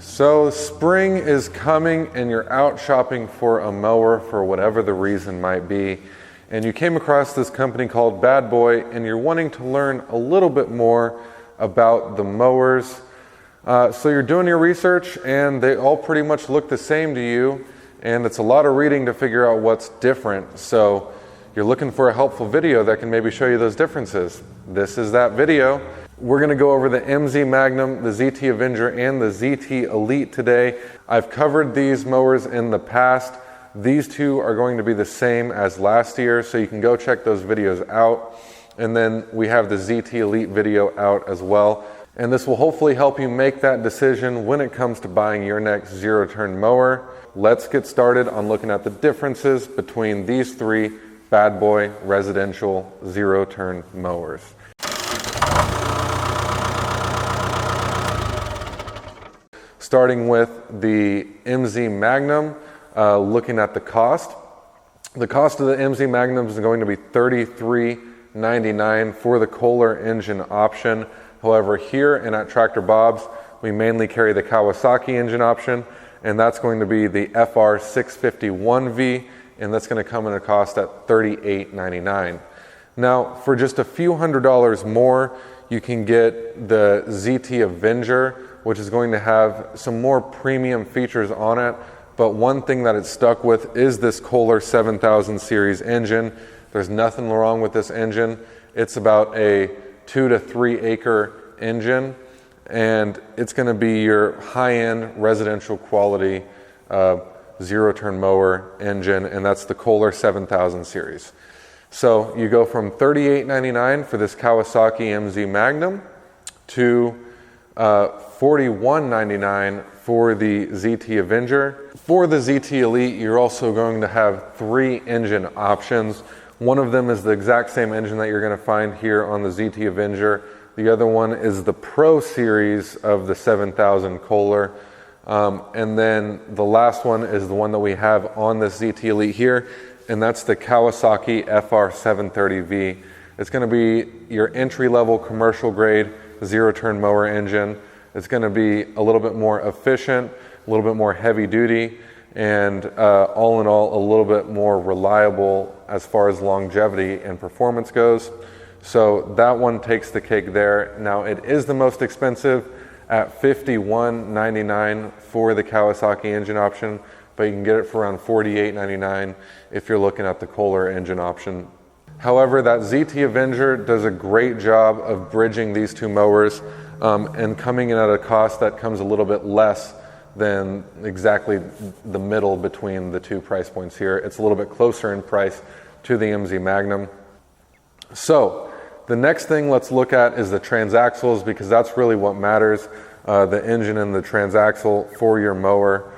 So spring is coming and you're out shopping for a mower for whatever the reason might be, and you came across this company called Bad Boy and you're wanting to learn a little bit more about the mowers. So you're doing your research and they all pretty much look the same to you, and it's a lot of reading to figure out what's different. So you're looking for a helpful video that can maybe show you those differences. This is that video. We're going to go over the MZ Magnum, the ZT Avenger, and the ZT Elite today. I've covered these mowers in the past. These two are going to be the same as last year, so you can go check those videos out. And then we have the ZT Elite video out as well. And this will hopefully help you make that decision when it comes to buying your next zero-turn mower. Let's get started on looking at the differences between these three Bad Boy residential zero-turn mowers. Starting with the MZ Magnum, looking at the cost. The cost of the MZ Magnum is going to be $33.99 for the Kohler engine option. However, here and at Tractor Bob's, we mainly carry the Kawasaki engine option, and that's going to be the FR651V, and that's going to come in a cost at $38.99. Now, for just a few $100s more, you can get the ZT Avenger, which is going to have some more premium features on it. But one thing that it's stuck with is this Kohler 7000 series engine. There's nothing wrong with this engine. It's about a 2 to 3 acre engine, and it's going to be your high-end residential quality zero-turn mower engine, and that's the Kohler 7000 series. So you go from $38.99 for this Kawasaki MZ Magnum to $41.99 for the ZT Avenger. For the ZT Elite, you're also going to have 3 engine options. One of them is the exact same engine that you're going to find here on the ZT Avenger. The other one is the Pro series of the 7000 Kohler. And then the last one is the one that we have on this ZT Elite here, and that's the Kawasaki FR730V. It's going to be your entry-level commercial grade zero-turn mower engine. It's going to be a little bit more efficient, a little bit more heavy duty, and all in all, a little bit more reliable as far as longevity and performance goes. So that one takes the cake there. Now, it is the most expensive at $51.99 for the Kawasaki engine option, but you can get it for around $48.99 if you're looking at the Kohler engine option. However, that ZT Avenger does a great job of bridging these two mowers and coming in at a cost that comes a little bit less than exactly the middle between the two price points here. It's a little bit closer in price to the MZ Magnum. So the next thing let's look at is the transaxles, because that's really what matters, the engine and the transaxle for your mower.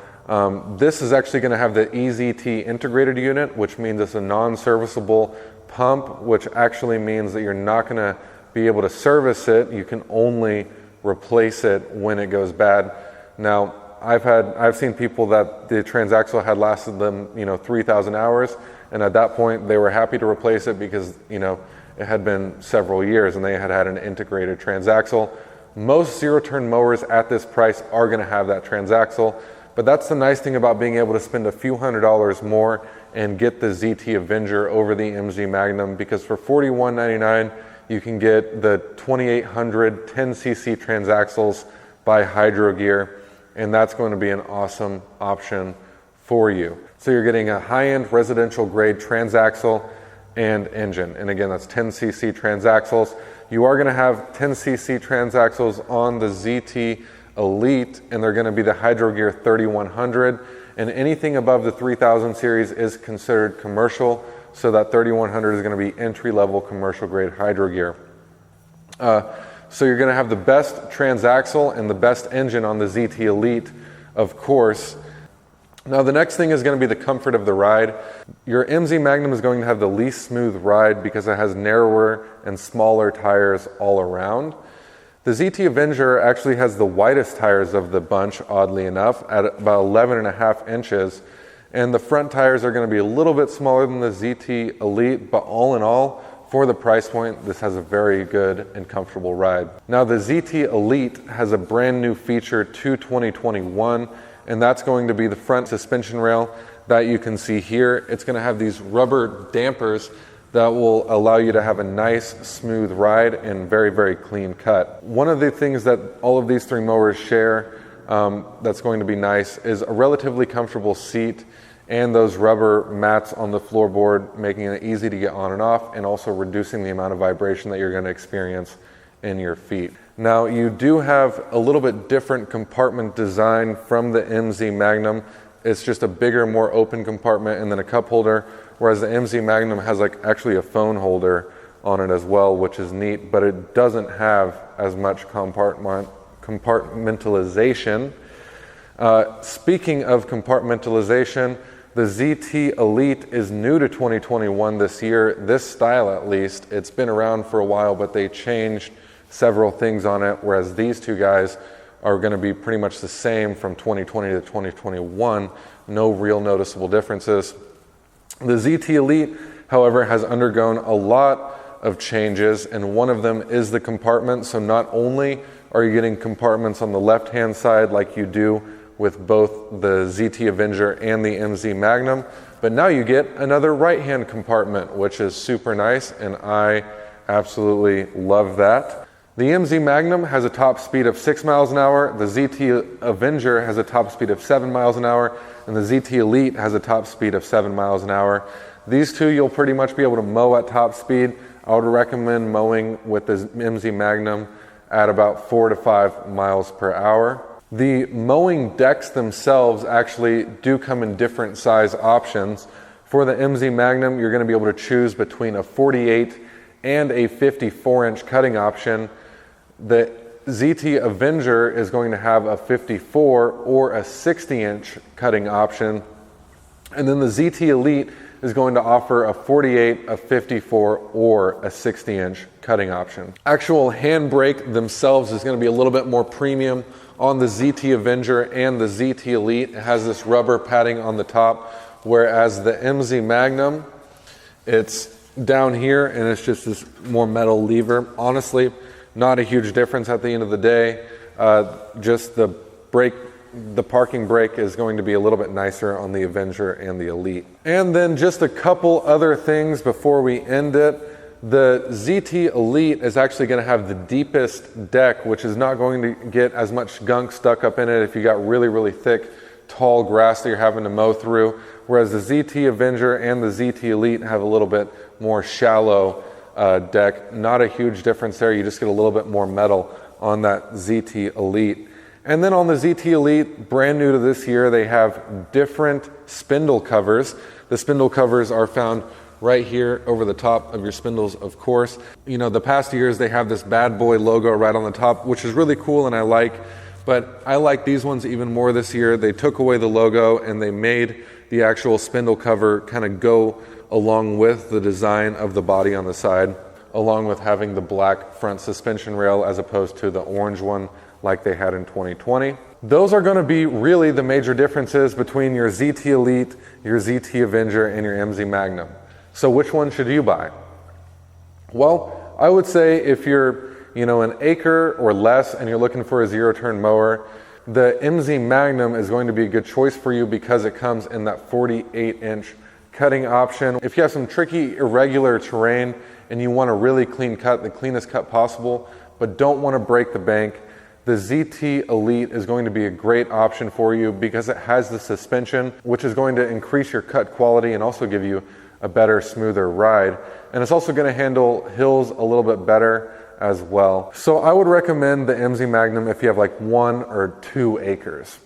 This is actually going to have the EZT integrated unit, which means it's a non-serviceable pump, which actually means that you're not going to be able to service it. You can only replace it when it goes bad. Now, I've seen people that the transaxle had lasted them 3,000 hours, and at that point they were happy to replace it because it had been several years and they had an integrated transaxle. Most zero-turn mowers at this price are going to have that transaxle, but that's the nice thing about being able to spend a few $100s more and get the ZT Avenger over the MZ Magnum, because for $41.99 you can get the 2800 10cc transaxles by Hydro Gear, and that's going to be an awesome option for you. So you're getting a high-end residential grade transaxle and engine, and again, that's 10cc transaxles. You are going to have 10cc transaxles on the ZT Elite, and they're going to be the Hydro Gear 3100, and anything above the 3000 series is considered commercial, so that 3100 is going to be entry-level commercial grade Hydro Gear. So you're going to have the best transaxle and the best engine on the ZT Elite, of course. Now the next thing is going to be the comfort of the ride. Your MZ Magnum is going to have the least smooth ride because it has narrower and smaller tires all around. The ZT Avenger actually has the widest tires of the bunch, oddly enough, at about 11.5 inches. And the front tires are going to be a little bit smaller than the ZT Elite, but all in all, For the price point, this has a very good and comfortable ride. Now the ZT Elite has a brand new feature to 2021, and that's going to be the front suspension rail that you can see here. It's going to have these rubber dampers that will allow you to have a nice, smooth ride and very, very clean cut. One of the things that all of these three mowers share that's going to be nice is a relatively comfortable seat and those rubber mats on the floorboard, making it easy to get on and off, and also reducing the amount of vibration that you're going to experience in your feet. Now, you do have a little bit different compartment design from the MZ Magnum. It's just a bigger, more open compartment and then a cup holder, whereas the MZ Magnum has actually a phone holder on it as well, which is neat, but it doesn't have as much compartmentalization. Speaking of compartmentalization, the ZT Elite is new to 2021 this year, this style at least. It's been around for a while, but they changed several things on it, whereas these two guys are going to be pretty much the same from 2020 to 2021. No real noticeable differences. The ZT Elite, however, has undergone a lot of changes, and one of them is the compartment. So not only are you getting compartments on the left-hand side like you do with both the ZT Avenger and the MZ Magnum, but now you get another right-hand compartment, which is super nice, and I absolutely love that. The MZ Magnum has a top speed of 6 miles an hour, the ZT Avenger has a top speed of 7 miles an hour, and the ZT Elite has a top speed of 7 miles an hour. These two you'll pretty much be able to mow at top speed. I would recommend mowing with the MZ Magnum at about 4 to 5 miles per hour. The mowing decks themselves actually do come in different size options. For the MZ Magnum, you're going to be able to choose between a 48 and a 54-inch cutting option. The ZT Avenger is going to have a 54 or a 60-inch cutting option. And then the ZT Elite is going to offer a 48, a 54, or a 60-inch cutting option. Actual handbrake themselves is going to be a little bit more premium on the ZT Avenger and the ZT Elite. It has this rubber padding on the top, whereas the MZ Magnum, it's down here and it's just this more metal lever. Honestly, not a huge difference at the end of the day. Just the parking brake is going to be a little bit nicer on the Avenger and the Elite. And then just a couple other things before we end it. The ZT Elite is actually going to have the deepest deck, which is not going to get as much gunk stuck up in it if you got really, really thick, tall grass that you're having to mow through. Whereas the ZT Avenger and the ZT Elite have a little bit more shallow deck. Not a huge difference there. You just get a little bit more metal on that ZT Elite. And then on the ZT Elite, brand new to this year, they have different spindle covers. The spindle covers are found right here over the top of your spindles, of course. You know, the past years they have this Bad Boy logo right on the top, which is really cool and I like, but I like these ones even more this year. They took away the logo and they made the actual spindle cover kind of go along with the design of the body on the side, along with having the black front suspension rail as opposed to the orange one like they had in 2020. Those are going to be really the major differences between your ZT Elite, your ZT Avenger, and your MZ Magnum. So which one should you buy? Well, I would say if you're, an acre or less and you're looking for a zero-turn mower, the MZ Magnum is going to be a good choice for you because it comes in that 48-inch cutting option. If you have some tricky, irregular terrain and you want a really clean cut, the cleanest cut possible, but don't want to break the bank, the ZT Elite is going to be a great option for you because it has the suspension, which is going to increase your cut quality and also give you a better, smoother ride. And it's also going to handle hills a little bit better as well. So I would recommend the MZ Magnum if you have like 1 or 2 acres.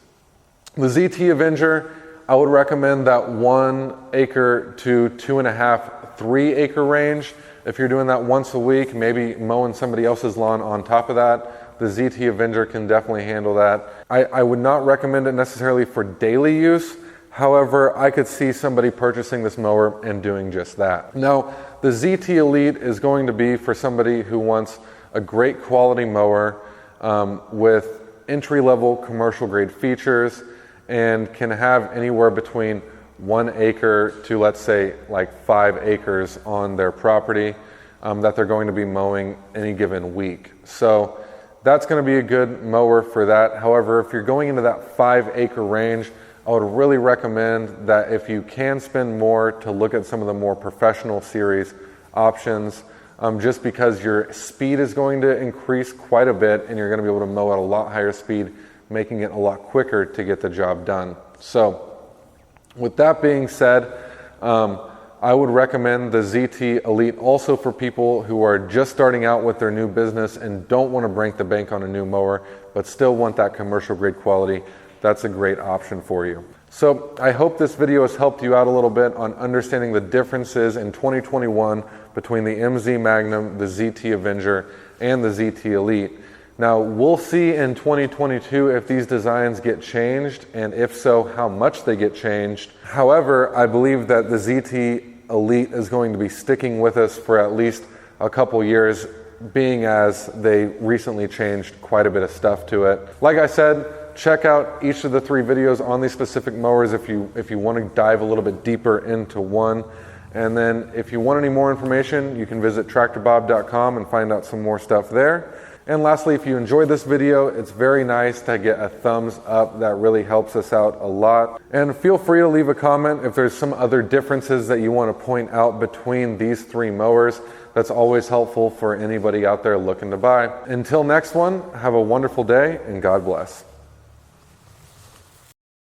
The ZT Avenger, I would recommend that 1 acre to 2.5, 3 acre range. If you're doing that once a week, maybe mowing somebody else's lawn on top of that, the ZT Avenger can definitely handle that. I would not recommend it necessarily for daily use. However, I could see somebody purchasing this mower and doing just that. Now, the ZT Elite is going to be for somebody who wants a great quality mower with entry-level commercial grade features and can have anywhere between 1 acre to, let's say, like 5 acres on their property. that they're going to be mowing any given week. So that's going to be a good mower for that. However, if you're going into that 5-acre range, I would really recommend that if you can spend more, to look at some of the more professional series options, just because your speed is going to increase quite a bit and you're going to be able to mow at a lot higher speed, making it a lot quicker to get the job done. So with that being said, I would recommend the ZT Elite also for people who are just starting out with their new business and don't want to break the bank on a new mower, but still want that commercial grade quality. That's a great option for you. So I hope this video has helped you out a little bit on understanding the differences in 2021 between the MZ Magnum, the ZT Avenger, and the ZT Elite. Now, we'll see in 2022 if these designs get changed, and if so, how much they get changed. However, I believe that the ZT Elite is going to be sticking with us for at least a couple years, being as they recently changed quite a bit of stuff to it. Like I said, check out each of the 3 videos on these specific mowers if you want to dive a little bit deeper into one. And then if you want any more information, you can visit tractorbob.com and find out some more stuff there. And lastly, if you enjoyed this video, it's very nice to get a thumbs up. That really helps us out a lot. And feel free to leave a comment if there's some other differences that you want to point out between these 3 mowers. That's always helpful for anybody out there looking to buy. Until next one, have a wonderful day and God bless.